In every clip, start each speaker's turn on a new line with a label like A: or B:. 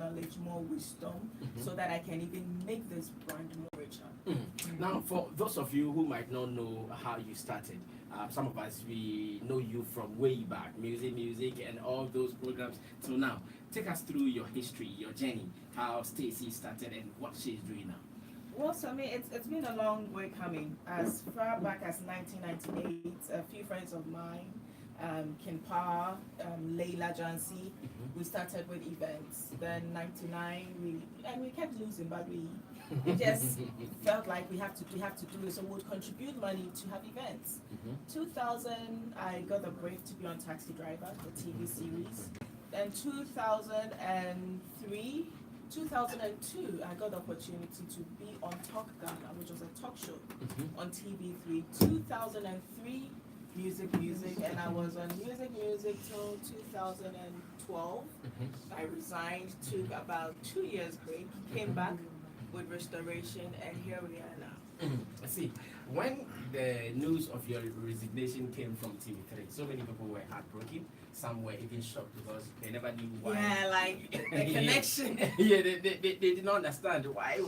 A: knowledge, more wisdom, so that I can even make this brand more richer.
B: Now, for those of you who might not know how you started, some of us, we know you from way back, music, and all those programs till now. Take us through your history, your journey, how Stacy started, and what she's doing now.
A: Well, so I mean, it's been a long way coming. As far back as 1998, a few friends of mine, Ken Pa, Leila Jansi, we started with events. Then 99, we kept losing, but we just felt like we have to do it. So we would contribute money to have events. 2000, I got the break to be on Taxi Driver, the TV series. Then 2002, I got the opportunity to be on Talk Ghana, which was a talk show on TV3. 2003, music, and I was on music till 2012. I resigned, took about 2 years break, came back with Restoration, and here we are now.
B: I see. When the news of your resignation came from TV3, so many people were heartbroken. Some were even shocked because they never knew why.
A: Yeah, like the connection.
B: Yeah, they did not understand why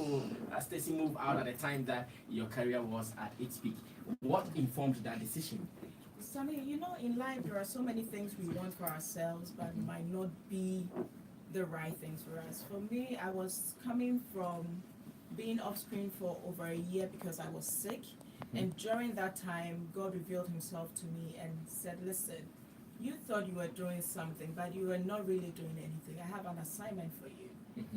B: Stacy moved out at the time that your career was at its peak. What informed that decision?
A: So, I mean, in life there are so many things we want for ourselves, but might not be the right things for us. For me, I was coming from being off screen for over a year because I was sick. And during that time, God revealed himself to me and said, listen, you thought you were doing something, but you were not really doing anything. I have an assignment for you,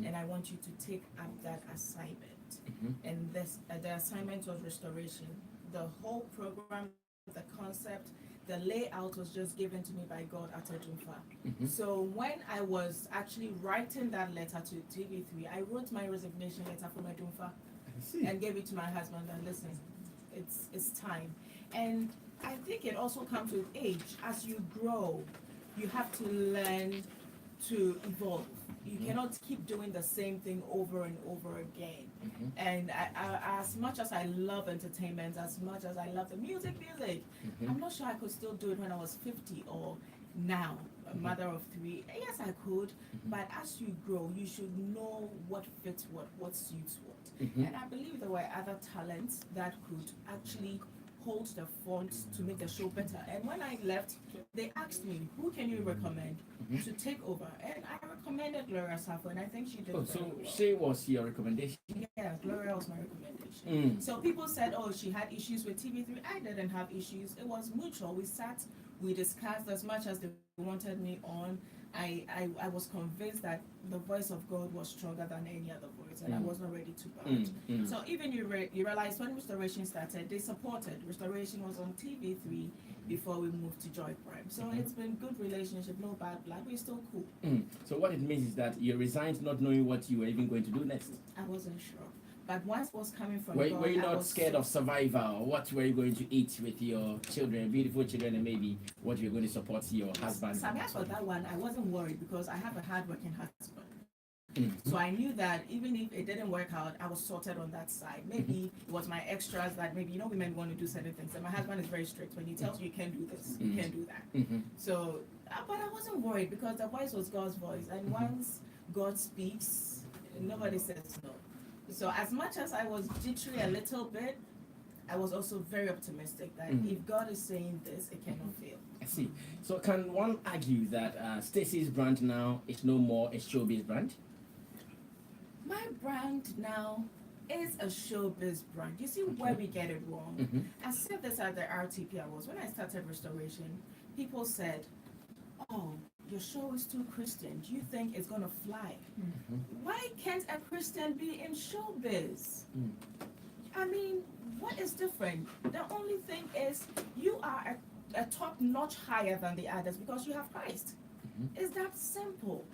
A: and I want you to take up that assignment. And the assignment was restoration. The whole program, the concept, the layout was just given to me by God at Adumfa. So when I was actually writing that letter to TV3, I wrote my resignation letter from Adumfa and gave it to my husband and listen, it's time. And I think it also comes with age. As you grow, you have to learn to evolve. You cannot keep doing the same thing over and over again. And as much as I love entertainment, as much as I love the music, I'm not sure I could still do it when I was 50 or now, a mother of 3. Yes, I could, but as you grow, you should know what fits what suits what. And I believe there were other talents that could actually hold the font to make the show better. And when I left, they asked me, who can you recommend to take over? And I recommended Gloria Safo, and I think she did very
B: so
A: well.
B: she was your recommendation?
A: Yeah, Gloria was my recommendation. So people said, oh, she had issues with TV3. I didn't have issues. It was mutual. We sat, we discussed as much as they wanted me on. I was convinced that the voice of God was stronger than any other voice, and I was not ready to bow. So even you realize when Restoration started, they supported. Restoration was on TV3 before we moved to Joy Prime. So it's been good relationship, no bad blood. We're still cool.
B: So what it means is that you resigned not knowing what you were even going to do next.
A: I wasn't sure. But once was coming from
B: God, were you
A: I
B: not
A: was
B: scared of survival? What were you going to eat with your children, beautiful children, and maybe what you're going to support your husband?
A: Sammy, for that one, I wasn't worried because I have a hardworking husband. So I knew that even if it didn't work out, I was sorted on that side. Maybe it was my extras that maybe, women want to do certain things. And my husband is very strict. When he tells you you can't do this, you can't do that. So, but I wasn't worried because the voice was God's voice. And once God speaks, nobody says no. So as much as I was jittery a little bit, I was also very optimistic that if God is saying this, it cannot fail.
B: I see. So can one argue that Stacy's brand now is no more a showbiz brand?
A: My brand now is a showbiz brand. You see where we get it wrong? I said this at the RTP Awards. When I started Restoration, people said, oh, your show is too Christian. Do you think it's going to fly? Why can't a Christian be in showbiz? I mean, what is different? The only thing is you are a top notch higher than the others because you have Christ. It's that simple.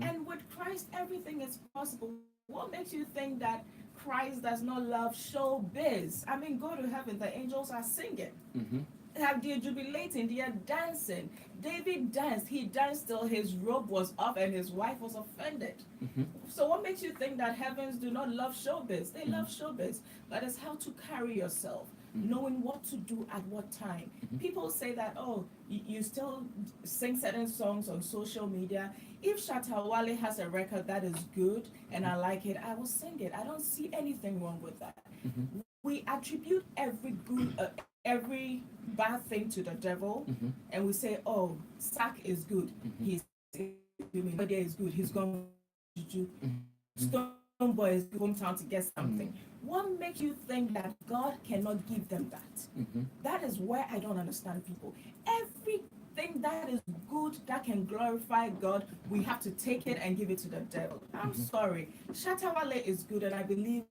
A: And with Christ, everything is possible. What makes you think that Christ does not love showbiz? I mean, go to heaven, the angels are singing. They're jubilating, they are dancing. David danced, he danced till his robe was off and his wife was offended. So what makes you think that heavens do not love showbiz? They love showbiz, but it's how to carry yourself, knowing what to do at what time. People say that, oh, you still sing certain songs on social media. if Shatawale has a record that is good and I like it, I will sing it. I don't see anything wrong with that. We attribute every bad thing to the devil, and we say, "Oh, Sack is good. He's Media is good. He's gone to do Stone Boy is hometown to get something." What makes you think that God cannot give them that? That is where I don't understand people. Everything that is good that can glorify God, we have to take it and give it to the devil. I'm sorry. Shatawale is good, and I believe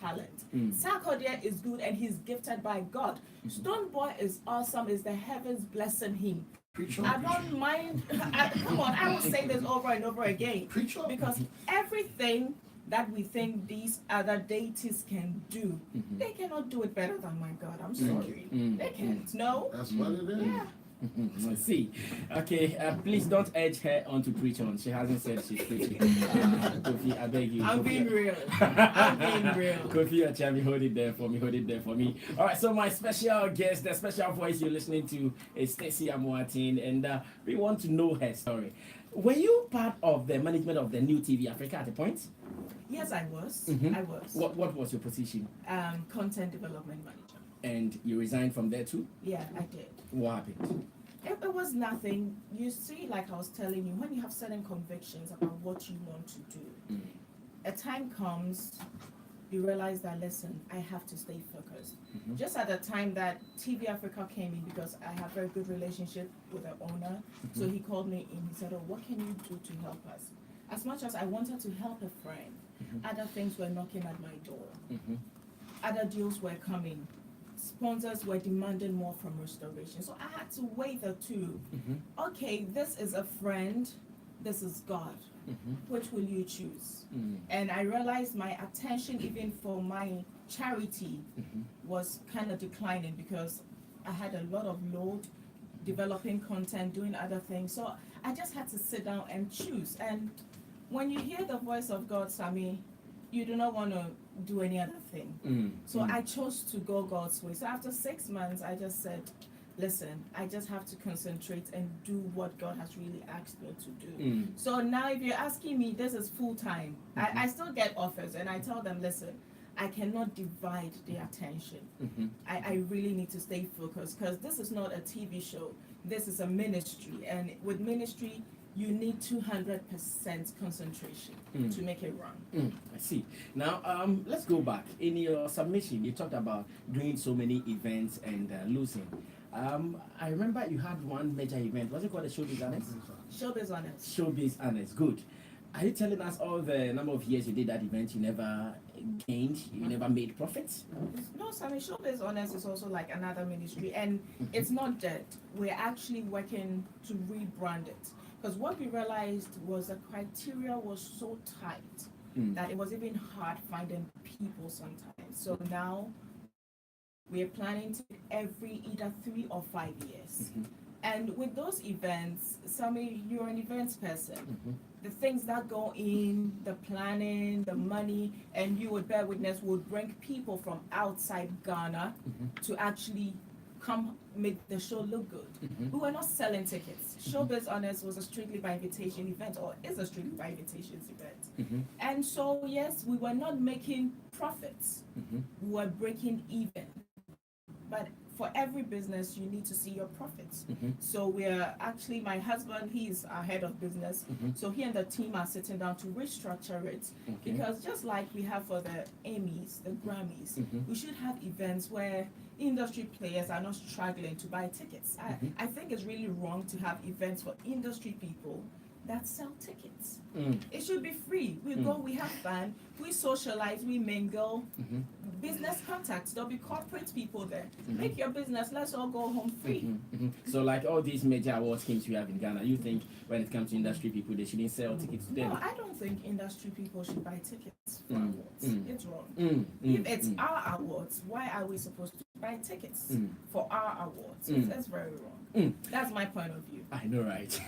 A: talent. Sarkodie is good and he's gifted by God. Stone Boy is awesome, is the heavens blessing him. I don't mind. Come on, I will say this over and over again. Because everything that we think these other deities can do, they cannot do it better than my God. I'm sorry. They can't. No.
C: That's what it is.
A: Yeah.
B: Let's see. Okay, please don't edge her on to preach on. She hasn't said she's preaching. Kofi, I beg you.
A: I'm
B: Kofi,
A: being real. I'm being real.
B: Kofi Achami, hold it there for me. Hold it there for me. All right, so my special guest, the special voice you're listening to is Stacy Amoateng, and we want to know her story. Were you part of the management of the New TV Africa at the point?
A: Yes, I was. I was.
B: What was your position?
A: Content development manager.
B: And you resigned from there too?
A: Yeah, I did.
B: What happened?
A: It was nothing. You see, like I was telling you, when you have certain convictions about what you want to do, a time comes, you realize that, listen, I have to stay focused. Just at the time that TV Africa came in, because I have a very good relationship with the owner, so he called me in. He said, "Oh, what can you do to help us?" As much as I wanted to help a friend, other things were knocking at my door. Other deals were coming. Sponsors were demanding more from restoration. So I had to weigh the two. Okay, this is a friend, this is God. Which will you choose? And I realized my attention, even for my charity, was kind of declining because I had a lot of load developing content, doing other things. So I just had to sit down and choose. And when you hear the voice of God, Sammy, you do not want to do any other thing. So I chose to go God's way. So after 6 months, I just said, listen, I just have to concentrate and do what God has really asked me to do. So now if you're asking me, this is full time. I still get offers and I tell them, listen, I cannot divide the attention. I really need to stay focused because this is not a TV show. This is a ministry. And with ministry, you need 200% concentration to make it run.
B: I see. Now, let's go back. In your submission, you talked about doing so many events and losing. I remember you had one major event. Was it called the Showbiz Honest?
A: Showbiz Honest.
B: Showbiz Honest. Good. Are you telling us all the number of years you did that event, you never gained, you never made profits?
A: No, Sammy, Showbiz Honest is also like another ministry, and it's not dead. We're actually working to rebrand it. Because what we realized was the criteria was so tight that it was even hard finding people sometimes. So now we're planning to every either 3 or 5 years. And with those events, Sammy, you're an events person. The things that go in, the planning, the money, and you would bear witness, would bring people from outside Ghana to actually come make the show look good. We were not selling tickets. Showbiz Honest was a strictly by invitation event, or is a strictly by invitations event. And so, yes, we were not making profits. We were breaking even. But for every business, you need to see your profits. So we're actually, my husband, he's our head of business. So he and the team are sitting down to restructure it. Because just like we have for the Emmys, the Grammys, we should have events where industry players are not struggling to buy tickets. I think it's really wrong to have events for industry people that sell tickets. It should be free. We go, we have fun, we socialize, we mingle. Business contacts, there'll be corporate people there. Make your business, let's all go home free.
B: So like all these major award schemes we have in Ghana, you think when it comes to industry people, they shouldn't sell tickets to them?
A: No, I don't think industry people should buy tickets for awards. It's wrong. If it's our awards, why are we supposed to buy tickets for our awards? That's very wrong. That's my point of view.
B: I know, right?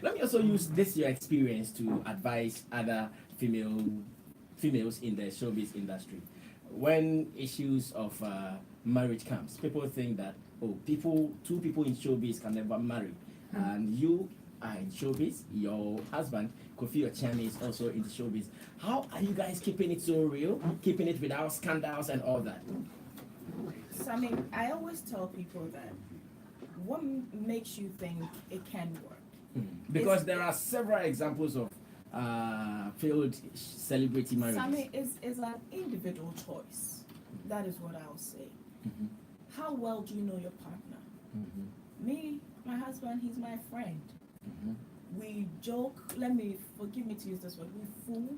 B: Let me also use this your experience to advise other females in the showbiz industry. When issues of marriage comes, people think that two people in showbiz can never marry, and you
C: in showbiz. Your husband, Kofi Ochane, is also in the showbiz. How are you guys keeping it so real? Keeping it without scandals and all that?
A: So I mean, I always tell people that what makes you think it can work?
C: Because there are several examples of failed celebrity marriages.
A: So I mean, it's an individual choice. That is what I'll say. How well do you know your partner? Me, my husband, he's my friend. We joke. Forgive me to use this word. We fool.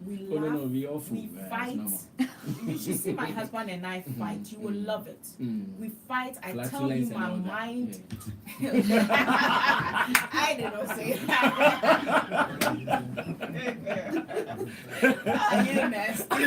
A: We laugh.
C: No, we all fool.
A: We fight. You should see my husband and I fight. You will love it. We fight. I tell you my mind. I did not say that. You nasty.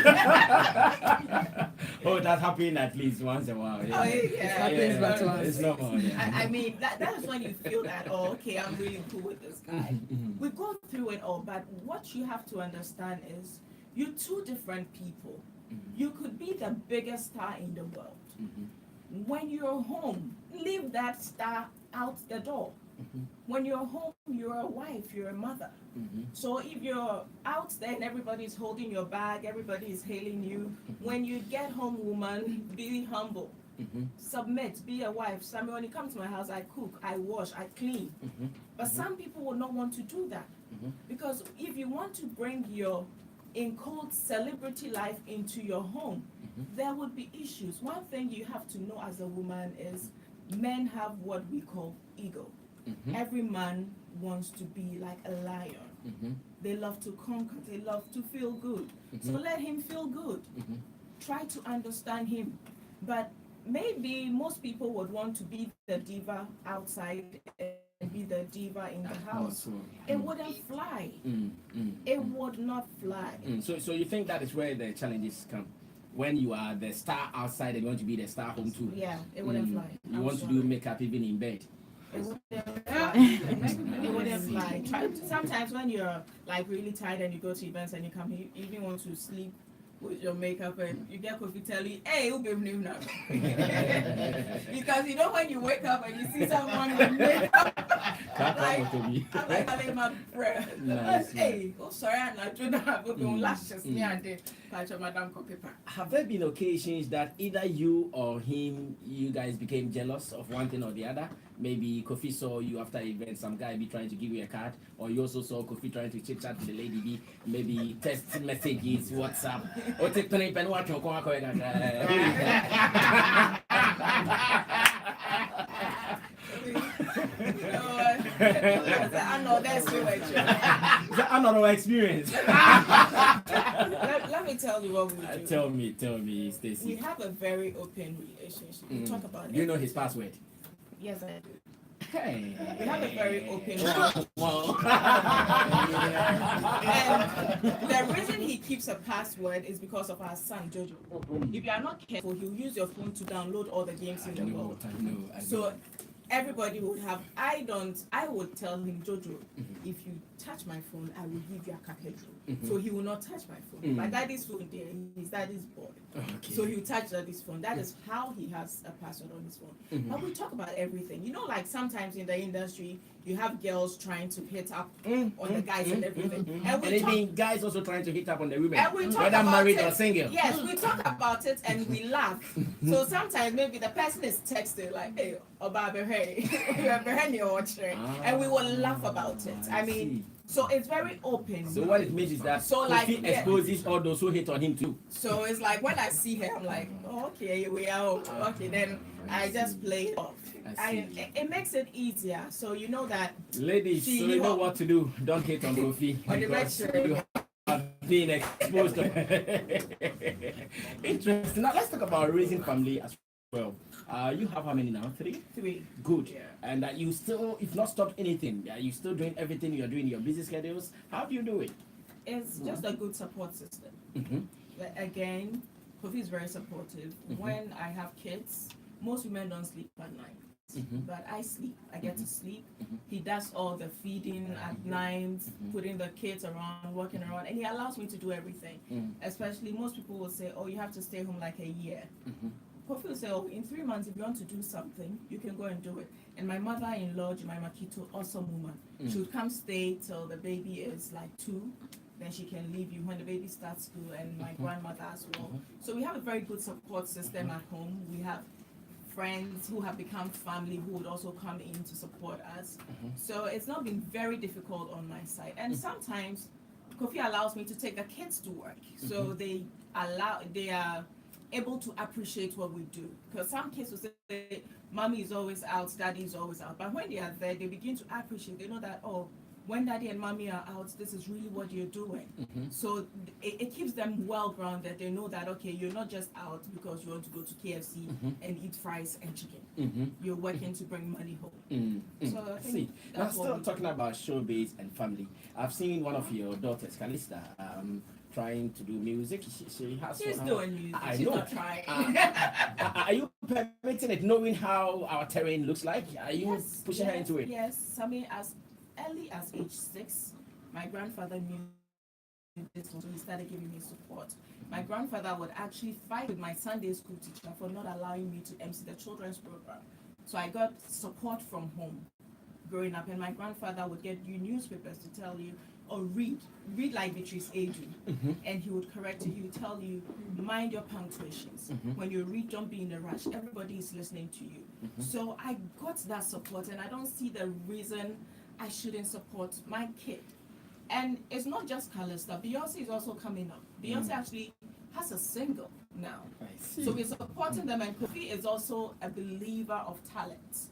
C: Oh, that happened at least once in a while. Yeah.
A: Oh, yeah.
C: It's normal. Yeah.
A: I mean, that is when you feel that, oh, okay, I'm really cool with this guy. We go through it all, but what you have to understand is you're two different people. You could be the biggest star in the world. When you're home, leave that star out the door. When you're home, you're a wife, you're a mother. So if you're out there and everybody's holding your bag, everybody is hailing you, when you get home, woman, be humble. Submit, be a wife. So, I mean, when you come to my house, I cook, I wash, I clean. But some people will not want to do that. Because if you want to bring your in-quote celebrity life into your home, there would be issues. One thing you have to know as a woman is men have what we call ego. Every man wants to be like a lion. They love to conquer, they love to feel good. So let him feel good. Try to understand him. But maybe most people would want to be the diva outside and be the diva in the house. It wouldn't fly. It would not fly.
C: So you think that is where the challenges come? When you are the star outside and you want to be the star home too?
A: Yeah, it wouldn't fly.
C: You want to do makeup even in bed?
A: It wouldn't fly. Sometimes when you're like really tired and you go to events and you come here, you even want to sleep with your makeup and you get coffee tell you, hey, who gave name now? Because you know when you wake up and you see someone with makeup, I'm like telling my friend,
C: Nice,
A: hey, oh sorry, I'm not doing that, but lashes me and the patch of Madame Copipa.
C: Have there been occasions that either you or him, you guys became jealous of one thing or the other? Maybe Kofi saw you after event, some guy be trying to give you a card, or you also saw Kofi trying to chit chat with the lady, be maybe text messages, WhatsApp, or take 20 pen watch on
A: I know that's too much.
C: Another experience.
A: Let me tell you what we do.
C: Tell me, Stacy.
A: We have a very open relationship. We talk about it.
C: Do you know his password?
A: Yes, I do.
C: Hey.
A: We have a very open relationship. And the reason he keeps a password is because of our son, Jojo. If you are not careful, he'll use your phone to download all the games in the world.
C: I know.
A: So everybody would have, I would tell him, Jojo, if you touch my phone, I will give you a kakadu. So he will not touch my phone. My daddy's phone there, his daddy's boy.
C: Okay.
A: So he'll touch daddy's phone. That is how he has a password on his phone. But we talk about everything. You know, like sometimes in the industry, you have girls trying to hit up on the guys and everything.
C: And even guys also trying to hit up on the women,
A: and we talk
C: whether
A: about
C: married
A: it.
C: or single.
A: Yes, we talk about it and we laugh. So sometimes maybe the person is texting like, hey, Obabe, hey, and we will laugh about it. I mean, so it's very open.
C: So what it means is that
A: so like
C: he exposes all those who hate on him too.
A: So it's like when I see her, I'm like, oh, okay, we are okay. Then I just play it off. It makes it easier. So you know that.
C: Ladies, so you know what to do. Don't hate on Kofi. Because you have been exposed to interesting. Now let's talk about raising family as well. You have how many now? Three? Good.
A: Yeah.
C: And you still, if not stopped anything, you still doing everything you're doing in your busy schedules. How do you do it?
A: It's just a good support system. But again, Kofi is very supportive. When I have kids, most women don't sleep at night. But I sleep. I get to sleep. He does all the feeding at night, putting the kids around, walking around, and he allows me to do everything. Especially most people will say, oh, you have to stay home like a year. Kofi will say, oh, in 3 months, if you want to do something, you can go and do it. And my mother-in-law, Jemima Makito, awesome woman. She would come stay till the baby is like 2. Then she can leave you when the baby starts school, and my grandmother as well. So we have a very good support system at home. We have friends who have become family who would also come in to support us. So it's not been very difficult on my side. And sometimes Kofi allows me to take the kids to work. So they are able to appreciate what we do. Because some kids will say, mommy is always out, daddy is always out. But when they are there, they begin to appreciate. They know that, oh, when daddy and mommy are out, this is really what you're doing. So it keeps them well grounded. They know that, okay, you're not just out because you want to go to KFC and eat fries and chicken. You're working to bring money home. So I think
C: now
A: that's
C: still talking about showbiz and family. I've seen one of your daughters, Calista, trying to do music. She has.
A: She's doing music.
C: I
A: She's
C: know.
A: not trying.
C: Are you permitting it, knowing how our terrain looks like? Are you pushing her into it?
A: Yes. I mean, as early as age 6, my grandfather knew this, so he started giving me support. My grandfather would actually fight with my Sunday school teacher for not allowing me to MC the children's program. So I got support from home growing up, and my grandfather would get you newspapers to tell you, or read like Beatrice Adrian, and he would correct you. He would tell you, mind your punctuations. When you read, don't be in a rush. Everybody is listening to you. So I got that support, and I don't see the reason I shouldn't support my kid. And it's not just Calista. Beyonce is also coming up. Beyonce actually has a single now. So we're supporting them, and Kofi is also a believer of talent.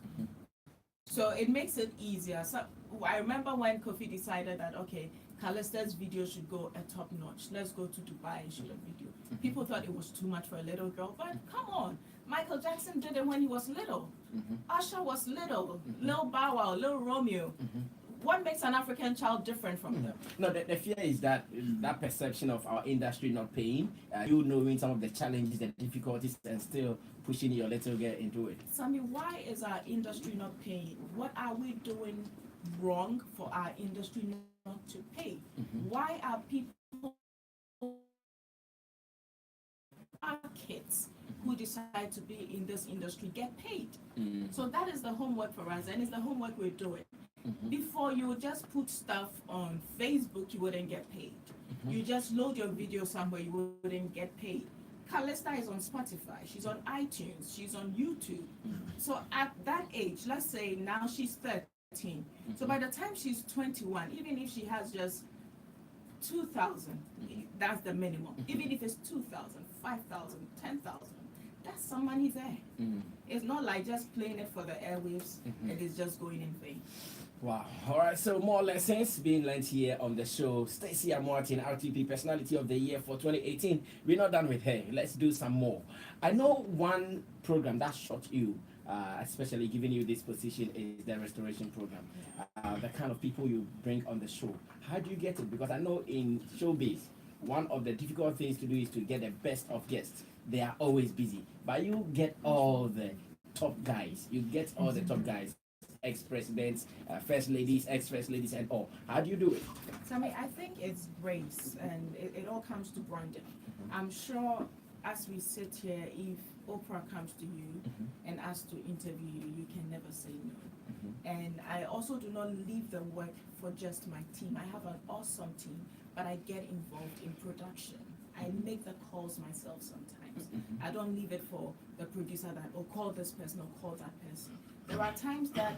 A: So it makes it easier. So I remember when Kofi decided that, okay, Calista's video should go a top notch. Let's go to Dubai and shoot a video. People thought it was too much for a little girl, but come on. Michael Jackson did it when he was little. Usher was little. Lil Bow Wow, Lil Romeo. What makes an African child different from them?
C: No, the fear is that perception of our industry not paying, you knowing some of the challenges and difficulties and still pushing your little girl into it.
A: Sammy, why is our industry not paying? What are we doing wrong for our industry not to pay? Why are people, our kids who decide to be in this industry get paid? So that is the homework for us, and it's the homework we're doing. Before, you would just put stuff on Facebook, you wouldn't get paid. You just load your video somewhere, you wouldn't get paid. Calista is on Spotify, she's on iTunes, she's on YouTube. So at that age, let's say now she's 13. So by the time she's 21, even if she has just 2,000, that's the minimum. Even if it's 2,000, 5,000, 10,000, that's some money there. It's not like just playing it for the airwaves, it is just going in vain.
C: Wow. All right. So more lessons being learned here on the show. Stacy Amoateng, RTP Personality of the Year for 2018. We're not done with her. Let's do some more. I know one program that shocked you, especially giving you this position, is the restoration program. The kind of people you bring on the show. How do you get it? Because I know in showbiz, one of the difficult things to do is to get the best of guests. They are always busy, but you get all the top guys. You get all the top guys. Ex-presidents, first ladies, ex-first ladies, and all. How do you do it?
A: Sammy, I think it's grace, and it all comes to branding. I'm sure as we sit here, if Oprah comes to you and asks to interview you, you can never say no. And I also do not leave the work for just my team. I have an awesome team, but I get involved in production. I make the calls myself sometimes. I don't leave it for the producer that, oh, call this person or call that person. There are times that,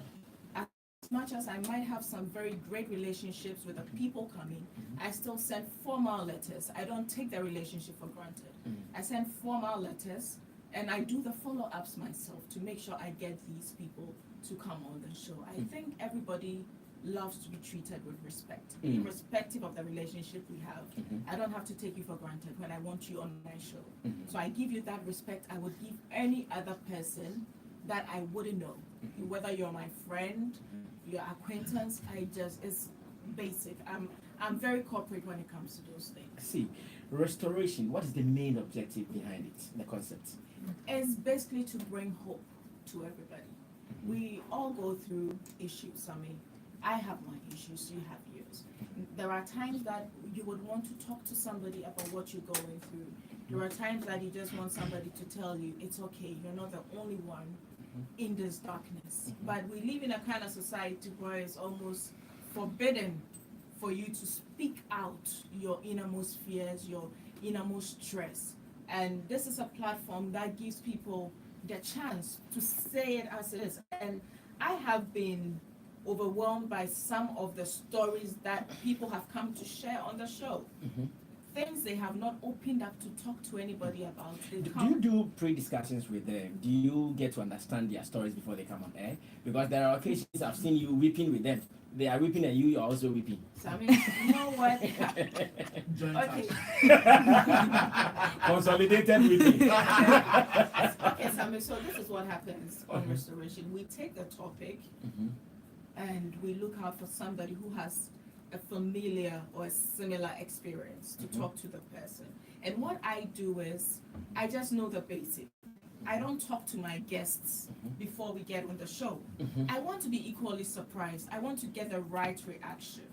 A: as much as I might have some very great relationships with the people coming, I still send formal letters. I don't take the relationship for granted. I send formal letters, and I do the follow-ups myself to make sure I get these people to come on the show. I think everybody loves to be treated with respect, irrespective of the relationship we have. I don't have to take you for granted when I want you on my show. So I give you that respect I would give any other person that I wouldn't know. Whether you're my friend, your acquaintance, it's basic. I'm very corporate when it comes to those things.
C: See, restoration, what is the main objective behind it, the concept?
A: It's basically to bring hope to everybody. We all go through issues. I mean, I have my issues, you have yours. there are times that you would want to talk to somebody about what you're going through. There are times that you just want somebody to tell you it's okay, you're not the only one in this darkness. But we live in a kind of society where it's almost forbidden for you to speak out your innermost fears, your innermost stress. And this is a platform that gives people the chance to say it as it is. And I have been overwhelmed by some of the stories that people have come to share on the show. Things they have not opened up to talk to anybody about.
C: Do you do pre-discussions with them? Do you get to understand their stories before they come on air? Because there are occasions I've seen you weeping with them. They are weeping and you're also weeping.
A: So, I mean, you know what? Okay.
C: Consolidated weeping.
A: Okay, Sammy, so this is what happens on restoration. We take a topic and we look out for somebody who has a familiar or a similar experience to talk to the person. And what I do is I just know the basic. I don't talk to my guests before we get on the show. I want to be equally surprised. I want to get the right reaction.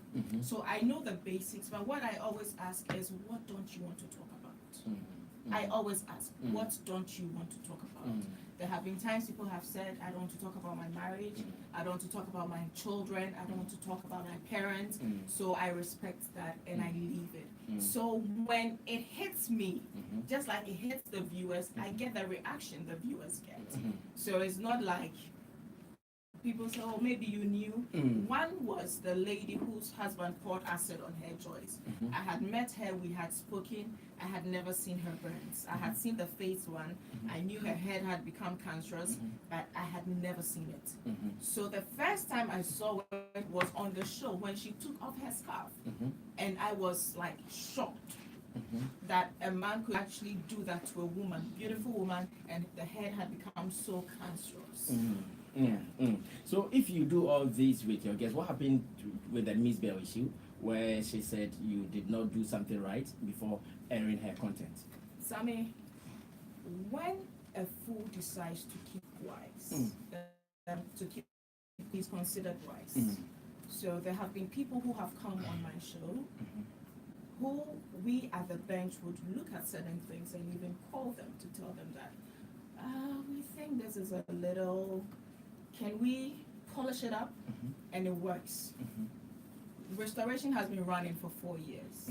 A: So I know the basics, but what I always ask is, what don't you want to talk about? I always ask, what don't you want to talk about? There have been times people have said, I don't want to talk about my marriage, I don't want to talk about my children, I don't want to talk about my parents. So I respect that and I leave it. So when it hits me, just like it hits the viewers, I get the reaction the viewers get. So it's not like people say, oh, maybe you knew. One was the lady whose husband poured acid on her joints. I had met her, we had spoken, I had never seen her burns. I had seen the face one, I knew her head had become cancerous, but I had never seen it. So the first time I saw it was on the show when she took off her scarf. And I was like shocked that a man could actually do that to a woman, beautiful woman, and the head had become so cancerous.
C: So if you do all this with your guests, what happened with the Miss Bell issue where she said you did not do something right before airing her content?
A: Sammy, when a fool decides to keep wise, he's considered wise. So there have been people who have come on my show who we at the bench would look at certain things and even call them to tell them that we think this is a little, can we polish it up? And it works. Restoration has been running for 4 years.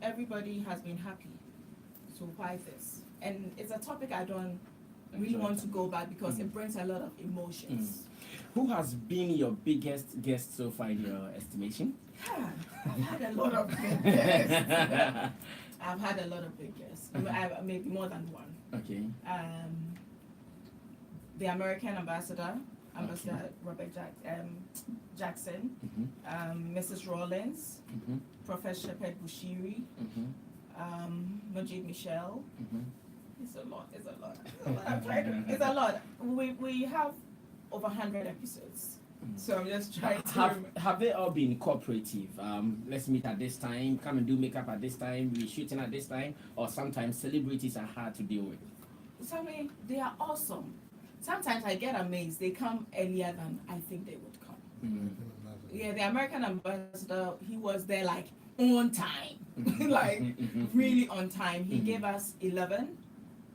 A: Everybody has been happy. So why this? And it's a topic I don't really want to go back because it brings a lot of emotions.
C: Who has been your biggest guest so far in your estimation?
A: I've had a lot of big guests. I've had a lot of big guests. Maybe more than one.
C: Okay.
A: The American ambassador, Robert Jackson, Mrs. Rawlins, Professor Shepherd Bushiri, Majid Michelle. It's a lot. It's a lot. We have over 100 episodes. So I'm just trying to
C: have they all been cooperative? Let's meet at this time, come and do makeup at this time, we're shooting at this time, or sometimes celebrities are hard to deal with?
A: So I mean, they are awesome. Sometimes I get amazed. They come earlier than I think they would come. Yeah, the American ambassador, he was there like on time. Like really on time. He gave us 11.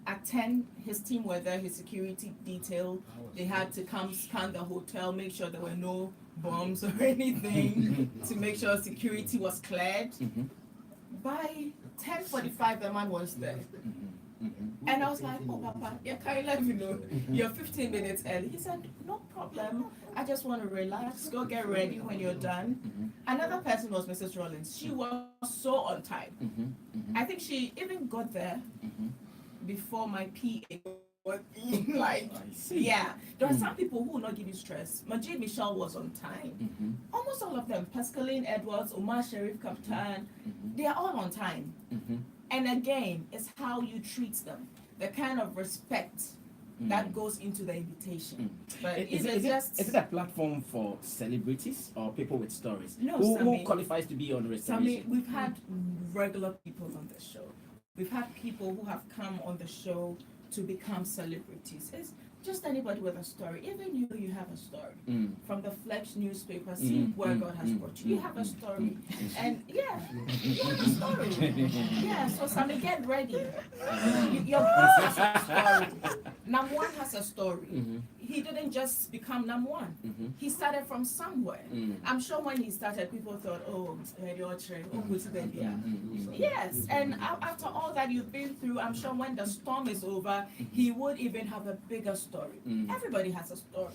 A: At 10, his team were there, his security detail. They had to come scan the hotel, make sure there were no bombs or anything, to make sure security was cleared. By 10:45, the man was there. And I was like, oh, Papa, yeah, can you let me know? You're 15 minutes early. He said, no problem. I just want to relax. Go get ready when you're done. Another person was Mrs. Rollins. She was so on time. I think she even got there before my PA was in. Like, yeah. There are some people who will not give you stress. Majid Michelle was on time. Almost all of them. Pascaline Edwards, Omar Sharif Kaptan, they are all on time. And again, it's how you treat them, the kind of respect that goes into the invitation. But
C: is it a platform for celebrities or people with stories?
A: No,
C: who qualifies to be on Restoration?
A: We've had regular people on the show. We've had people who have come on the show to become celebrities. It's just anybody with a story. Even you have a story. From the Flex newspaper, see where God has brought you. You have a story. And yeah, you have a story. Yeah, so Sammy, get ready. Your boss has a story. Number one has a story. He didn't just become number one. He started from somewhere. I'm sure when he started, people thought, oh, yes. And after all that you've been through, I'm sure when the storm is over, he would even have a bigger story. Everybody has a story.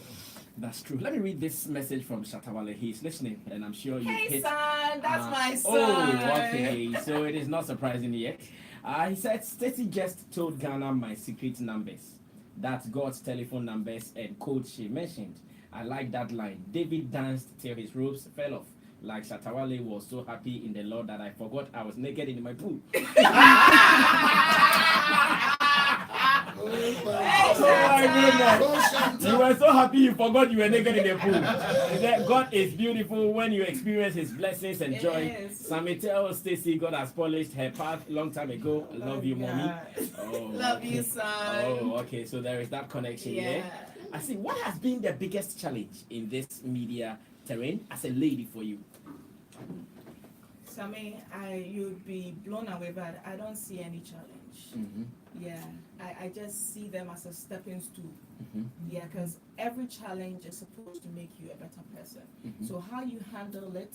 C: That's true. Let me read this message from Shatawale. He's listening, and I'm sure you.
A: Hey, son, that's my son.
C: Oh, okay. So it is not surprising yet. He said, Stacy just told Ghana my secret numbers. That's God's telephone numbers and code she mentioned. I like that line. David danced till his robes fell off. Like Shatawale was so happy in the Lord that I forgot I was naked in my pool. Oh my goodness. You were so happy you forgot you were naked in the pool. That God is beautiful when you experience his blessings and joy. Sammy tells Stacy God has polished her path long time ago. Love you, mommy.
A: Oh, love you, son.
C: Oh, okay. So there is that connection. Yeah. I see. What has been the biggest challenge in this media terrain as a lady for you?
A: Sammy, you'd be blown away, but I don't see any challenge. Yeah, I just see them as a stepping stool. Yeah, because every challenge is supposed to make you a better person. So how you handle it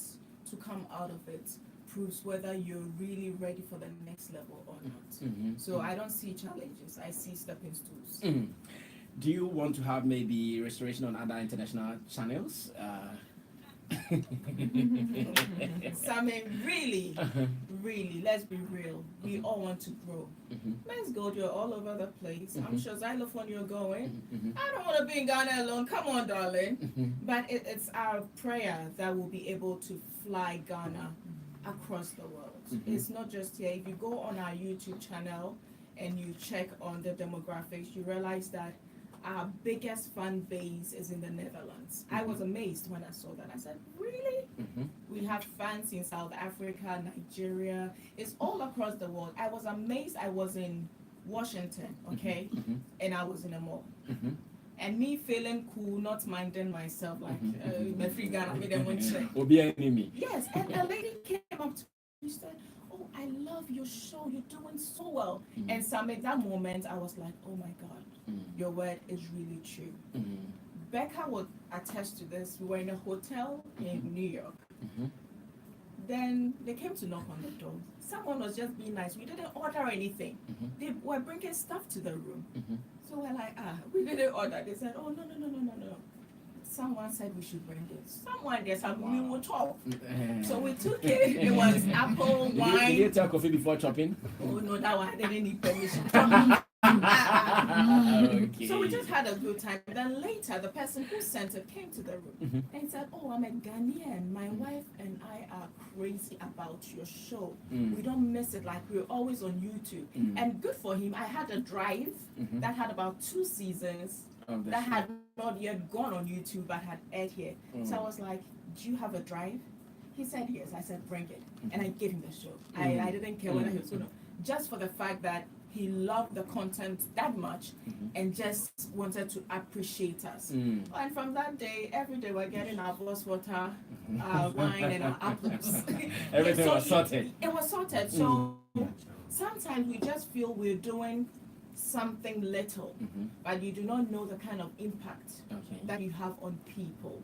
A: to come out of it proves whether you're really ready for the next level or not. So I don't see challenges. I see stepping stools.
C: Do you want to have maybe restoration on other international channels?
A: Sammy, really, let's be real. We all want to grow. Let's go. You're all over the place. I'm sure xylophone you're going. I don't want to be in Ghana alone. Come on, darling. But it's our prayer that we'll be able to fly Ghana across the world. It's not just here. If you go on our YouTube channel and you check on the demographics, you realize that our biggest fan base is in the Netherlands. I was amazed when I saw that. I said, really? We have fans in South Africa, Nigeria. It's all across the world. I was amazed. I was in Washington, okay? And I was in a mall. And me feeling cool, not minding myself, like, my free Ghana, me them won't check. Yes, and a lady came up to me and said, oh, I love your show. You're doing so well. And so at that moment, I was like, oh my God. Your word is really true. Becca would attest to this. We were in a hotel in New York. Then they came to knock on the door. Someone was just being nice. We didn't order anything. They were bringing stuff to the room. So we're like, we didn't order. They said, oh, no. Someone said we should bring it. We will talk. So we took it. It was apple wine.
C: Did you tell coffee before chopping?
A: Oh, no, that one I didn't need permission.
C: Okay.
A: So we just had a good time. Then later, the person who sent it came to the room and said, oh, I'm a Ghanaian. My wife and I are crazy about your show. We don't miss it. Like, we're always on YouTube. And good for him. I had a drive that had about 2 seasons that had not yet gone on YouTube but had aired here. So I was like, do you have a drive? He said yes. I said, bring it. And I gave him the show. I didn't care whether he was going to, just for the fact that he loved the content that much and just wanted to appreciate us. And from that day, every day we're getting our boss water, our wine, and our apples.
C: Everything was sorted.
A: It was sorted. So sometimes we just feel we're doing something little, but you do not know the kind of impact that you have on people.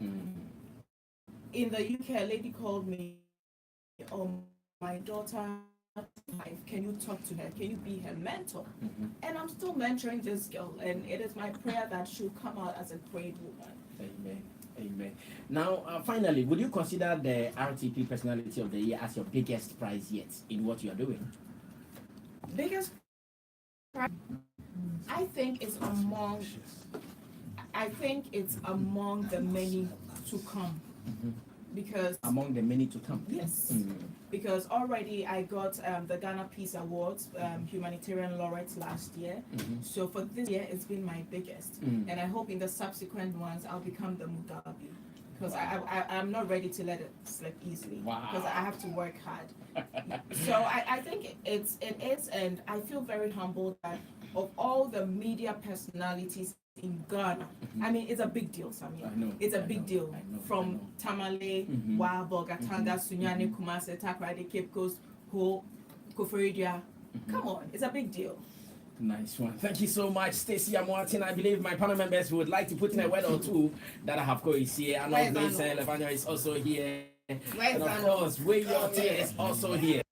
A: In the UK, a lady called me, oh, my daughter, can you talk to her? Can you be her mentor? And I'm still mentoring this girl, and it is my prayer that she'll come out as a great woman.
C: Amen. Now, finally, would you consider the RTP Personality of the Year as your biggest prize yet in what you are doing?
A: Biggest prize? I think it's among the many to come. Because
C: among the many to come.
A: Yes. Because already I got the Ghana Peace Awards, humanitarian laureate last year. So for this year, it's been my biggest. And I hope in the subsequent ones, I'll become the Mugabe. Because I'm not ready to let it slip easily. Because I have to work hard. So I think it is, and I feel very humbled that of all the media personalities in Ghana. I mean, it's a big deal, Samir.
C: I know.
A: It's a big deal. From Tamale, Wabo, Gatanga, Sunyani, Kumase, Takrady, Cape Coast, Ho, Koforidia. Come on, it's a big deal.
C: Nice one. Thank you so much, Stacy Amoateng. I believe my panel members would like to put in a word or two that I have is here. And Mason Levania is also here. And of course, Way Your is also here.